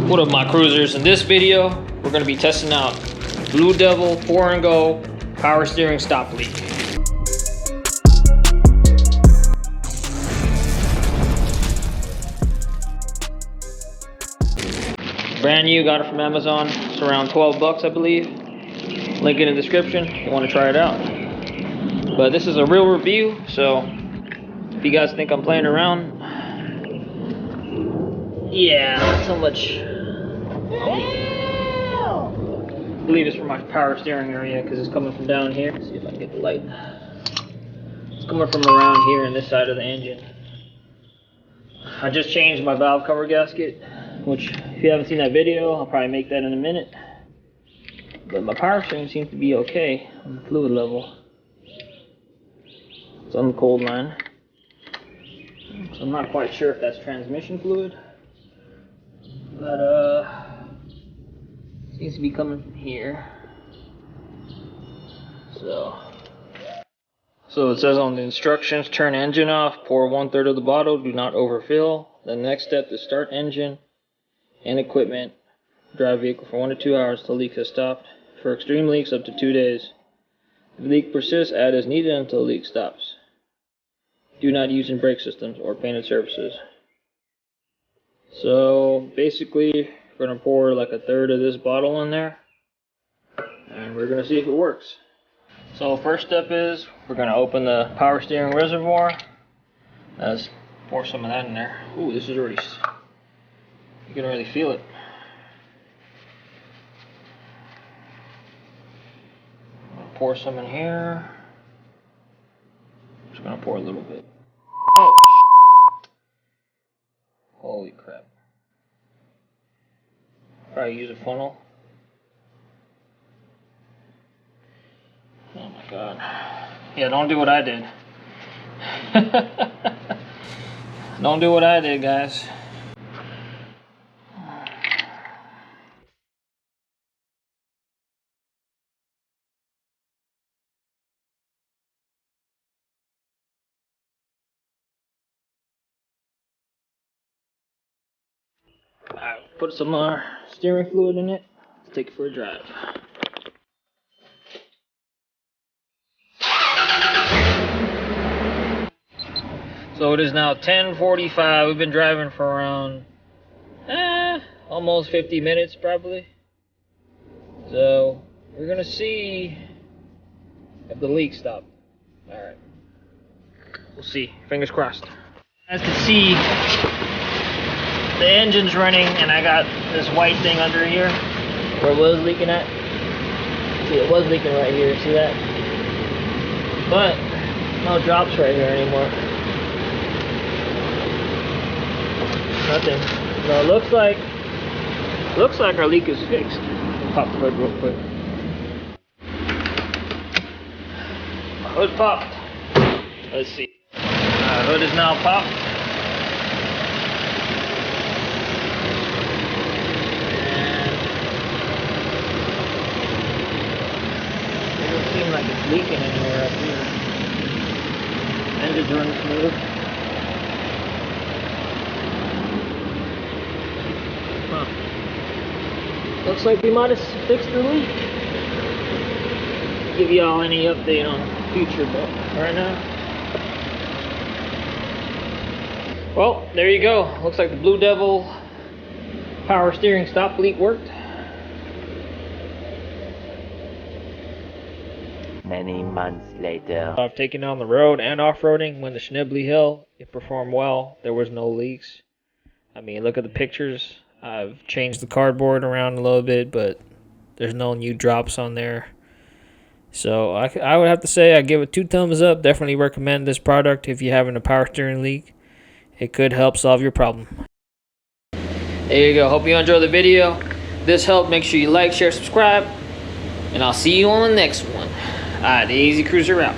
What up, my cruisers? In this video, we're going to be testing out BlueDevil 4-and-Go power steering stop leak. Brand new, got it from Amazon. It's around 12 bucks, I believe. Link in the description if you want to try it out. But this is a real review, so if you guys think I'm playing around, yeah, not so much. I believe it's from my power steering area because it's coming from down here. Let's see if I can get the light. It's coming from around here on this side of the engine. I just changed my valve cover gasket, which if you haven't seen that video, I'll probably make that in a minute. But my power steering seems to be okay on the fluid level. It's on the cold line. So I'm not quite sure if that's transmission fluid. But seems to be coming from here. So it says on the instructions, turn engine off, pour 1/3 of the bottle, do not overfill. The next step is start engine and equipment, drive vehicle for 1 to 2 hours till leak has stopped. For extreme leaks, up to 2 days. If the leak persists, add as needed until the leak stops. Do not use in brake systems or painted surfaces. So basically, we're going to pour like 1/3 of this bottle in there, and we're going to see if it works. So first step is, we're going to open the power steering reservoir. Let's pour some of that in there. Ooh, this is already, you can really feel it. I'm going to pour some in here. Just going to pour a little bit. Oh, holy crap. Probably use a funnel. Oh my god. Yeah, don't do what I did. Don't do what I did, guys. Alright, put some more steering fluid in it. Let's take it for a drive. So it is now 10:45. We've been driving for around almost 50 minutes probably. So we're gonna see if the leak stopped. Alright. We'll see. Fingers crossed. As you can see, the engine's running and I got this white thing under here where it was leaking at. See, it was leaking right here, see that? But no drops right here anymore. Nothing. So it looks like our leak is fixed. I'll pop the hood real quick. Hood popped. Let's see. Hood is now popped. Like it's leaking anywhere up here. Engine's running smooth. Huh. Looks like we might have fixed the leak. Give y'all any update on the future, but right now. Well, there you go. Looks like the BlueDevil power steering stop leak worked. Many months later. I've taken on the road and off-roading when the Schneebly Hill. It performed well. There was no leaks. I mean, look at the pictures. I've changed the cardboard around a little bit, but there's no new drops on there. So I would have to say I give it 2 thumbs up. Definitely recommend this product if you're having a power steering leak. It could help solve your problem. There you go. Hope you enjoyed the video. If this helped, make sure you like, share, subscribe. And I'll see you on the next one. Alright, theAZcruiser out.